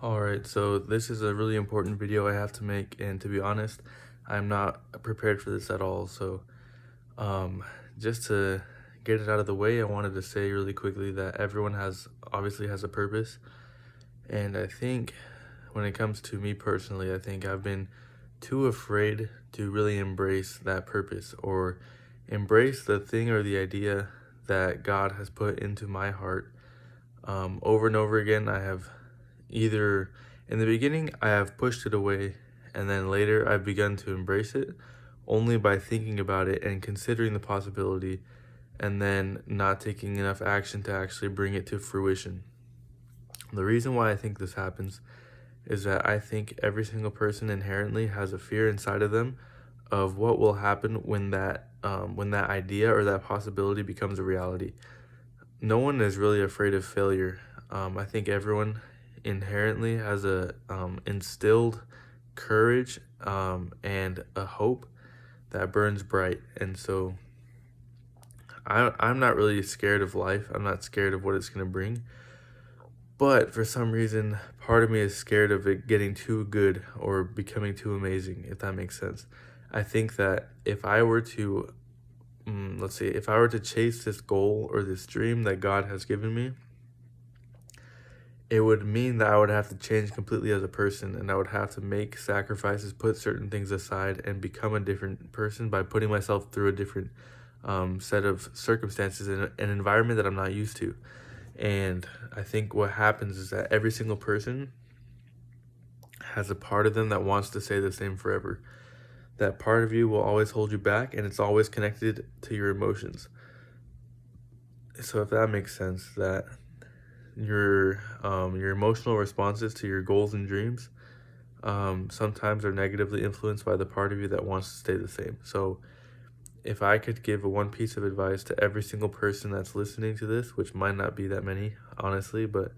Alright, so this is a really important video I have to make, and to be honest, I'm not prepared for this at all. So, um, just to get it out of the way, I wanted to say really quickly that everyone obviously has a purpose. And I think when it comes to me personally, I think I've been too afraid to really embrace that purpose or embrace the thing or the idea that God has put into my heart. Over and over again, I have either in the beginning, I have pushed it away, and then later I've begun to embrace it only by thinking about it and considering the possibility, and then not taking enough action to actually bring it to fruition. The reason why I think this happens is that I think every single person inherently has a fear inside of them of what will happen when that idea or that possibility becomes a reality. No one is really afraid of failure. I think everyone inherently has a instilled courage and a hope that burns bright. And so I'm not really scared of life. I'm not scared of what it's going to bring. But for some reason, part of me is scared of it getting too good or becoming too amazing, if that makes sense. I think that if I were to, let's see, if I were to chase this goal or this dream that God has given me, it would mean that I would have to change completely as a person, and I would have to make sacrifices, put certain things aside, and become a different person by putting myself through a different set of circumstances in an environment that I'm not used to. And I think what happens is that every single person has a part of them that wants to stay the same forever. That part of you will always hold you back, and it's always connected to your emotions. So if that makes sense, that your emotional responses to your goals and dreams sometimes are negatively influenced by the part of you that wants to stay the same. So if I could give one piece of advice to every single person that's listening to this, which might not be that many, honestly, but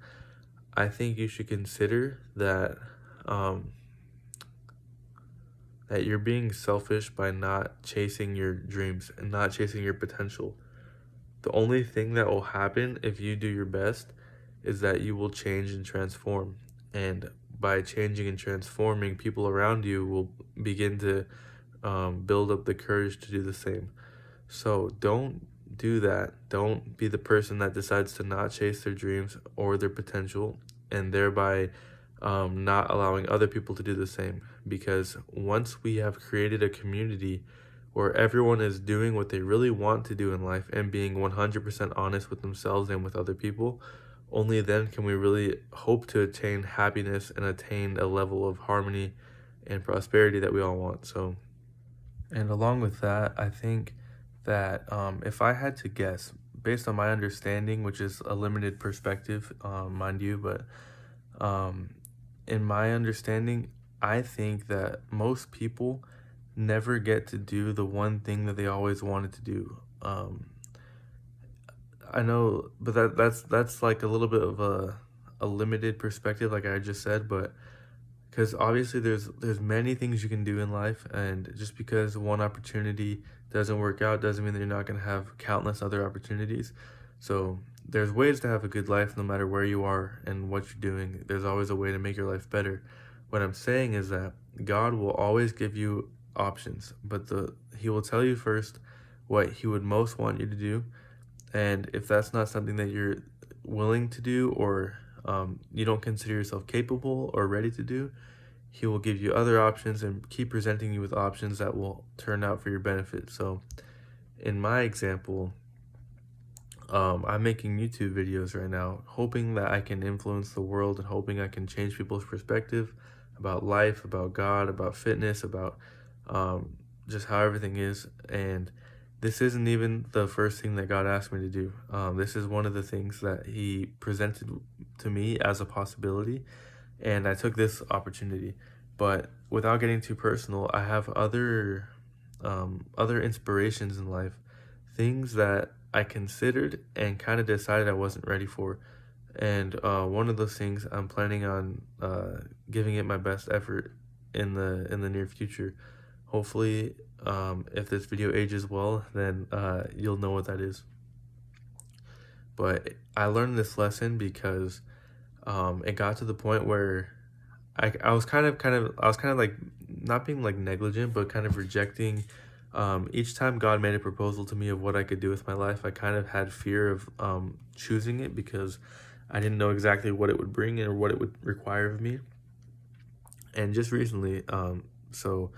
I think you should consider that that you're being selfish by not chasing your dreams and not chasing your potential. The only thing that will happen if you do your best is that you will change and transform. And by changing and transforming, people around you will begin to build up the courage to do the same. So don't do that. Don't be the person that decides to not chase their dreams or their potential and thereby not allowing other people to do the same. Because once we have created a community where everyone is doing what they really want to do in life and being 100% honest with themselves and with other people, only then can we really hope to attain happiness and attain a level of harmony and prosperity that we all want. So, and along with that, I think that if I had to guess, based on my understanding, which is a limited perspective, mind you, but um, in my understanding, I think that most people never get to do the one thing that they always wanted to do. I know, but that's like a little bit of a limited perspective, like I just said, but because obviously there's many things you can do in life, and just because one opportunity doesn't work out doesn't mean that you're not going to have countless other opportunities. So there's ways to have a good life no matter where you are and what you're doing. There's always a way to make your life better. What I'm saying is that God will always give you options, but he will tell you first what he would most want you to do, and if that's not something that you're willing to do, or you don't consider yourself capable or ready to do, he will give you other options and keep presenting you with options that will turn out for your benefit. So in my example, I'm making YouTube videos right now, hoping that I can influence the world and hoping I can change people's perspective about life, about God, about fitness, about just how everything is. And this isn't even the first thing that God asked me to do. This is one of the things that he presented to me as a possibility, and I took this opportunity. But without getting too personal, I have other inspirations in life, things that I considered and kind of decided I wasn't ready for. And one of those things I'm planning on giving it my best effort in the near future. Hopefully, if this video ages well, then you'll know what that is. But I learned this lesson because It got to the point where I was kind of like not being like negligent, but kind of rejecting. Each time God made a proposal to me of what I could do with my life, I kind of had fear of choosing it because I didn't know exactly what it would bring or what it would require of me. And just recently, so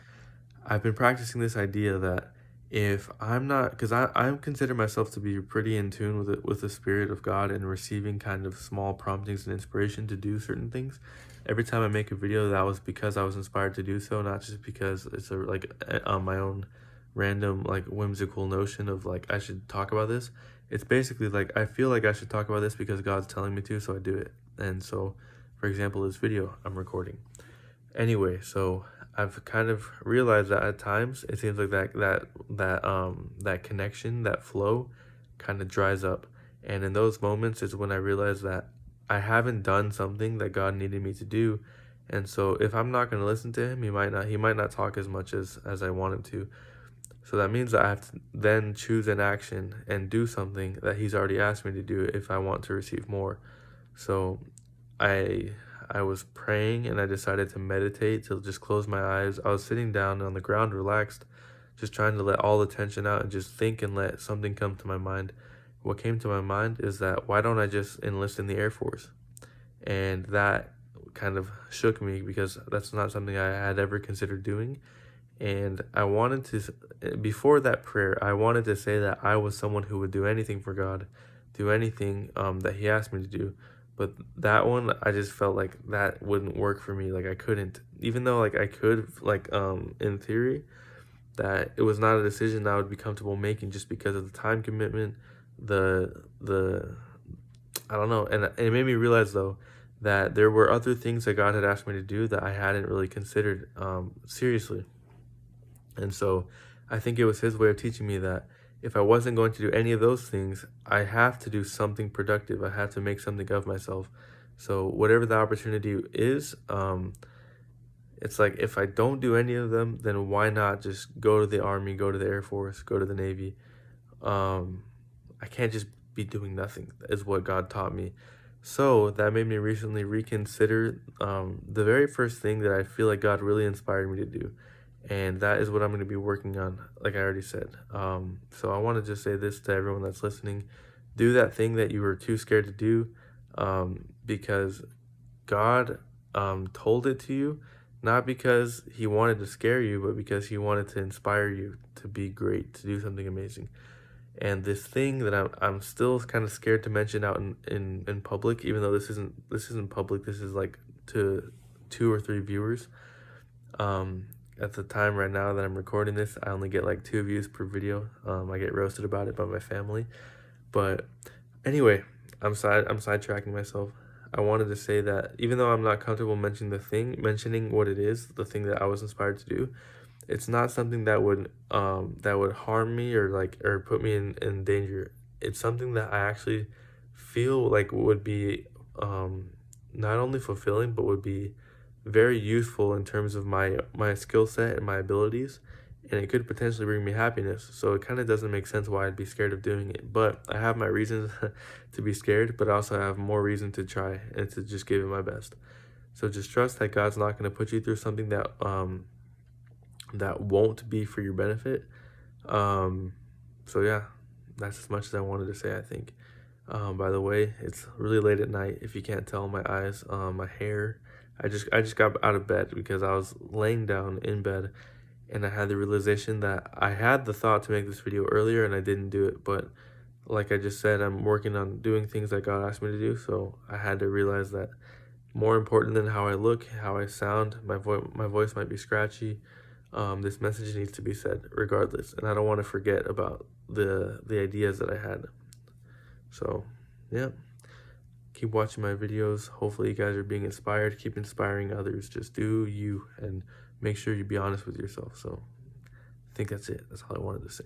I've been practicing this idea that if I'm not, because I consider myself to be pretty in tune with it, with the spirit of God and receiving kind of small promptings and inspiration to do certain things. Every time I make a video, that was because I was inspired to do so, not just because it's my own random like whimsical notion of like I should talk about this. It's basically like I feel like I should talk about this because God's telling me to, so I do it. And so, for example, this video I'm recording. Anyway, so I've kind of realized that at times it seems like that connection, that flow kind of dries up. And in those moments is when I realize that I haven't done something that God needed me to do. And so if I'm not going to listen to him, he might not talk as much as I want him to. So that means that I have to then choose an action and do something that he's already asked me to do if I want to receive more. So I I was praying and I decided to meditate, to just close my eyes. I was sitting down on the ground, relaxed, just trying to let all the tension out and just think and let something come to my mind. What came to my mind is that why don't I just enlist in the Air Force? And that kind of shook me because that's not something I had ever considered doing. And I wanted to, before that prayer, I wanted to say that I was someone who would do anything for God, do anything that he asked me to do. But that one, I just felt like that wouldn't work for me. Like I couldn't, even though like I could, like in theory, that it was not a decision I would be comfortable making just because of the time commitment, the I don't know, and it made me realize though that there were other things that God had asked me to do that I hadn't really considered seriously. And so I think it was his way of teaching me that if I wasn't going to do any of those things, I have to do something productive. I have to make something of myself. So whatever the opportunity is, it's like if I don't do any of them, then why not just go to the Army, go to the Air Force, go to the Navy? I can't just be doing nothing, is what God taught me. So that made me recently reconsider the very first thing that I feel like God really inspired me to do. And that is what I'm going to be working on, like I already said. So I want to just say this to everyone that's listening. Do that thing that you were too scared to do because God told it to you, not because he wanted to scare you, but because he wanted to inspire you to be great, to do something amazing. And this thing that I'm still kind of scared to mention out in public, even though this isn't public, this is like to 2 or 3 viewers. At the time right now that I'm recording this, I only get like 2 views per video. I get roasted about it by my family. But anyway, I'm sidetracking myself. I wanted to say that even though I'm not comfortable mentioning what it is, the thing that I was inspired to do, it's not something that would harm me or put me in danger. It's something that I actually feel like would be not only fulfilling but would be very useful in terms of my skill set and my abilities, and it could potentially bring me happiness. So it kind of doesn't make sense why I'd be scared of doing it, but I have my reasons to be scared, but I also have more reason to try and to just give it my best. So just trust that God's not going to put you through something that that won't be for your benefit. So yeah, that's as much as I wanted to say, I think. By the way, it's really late at night. If you can't tell, my eyes, my hair, I just got out of bed because I was laying down in bed and I had the realization that I had the thought to make this video earlier and I didn't do it. But like I just said, I'm working on doing things that God asked me to do. So I had to realize that more important than how I look, how I sound, my voice might be scratchy. This message needs to be said regardless. And I don't want to forget about the ideas that I had. So yeah. Keep watching my videos. Hopefully you guys are being inspired. Keep inspiring others. Just do you and make sure you be honest with yourself. So I think that's it. That's all I wanted to say.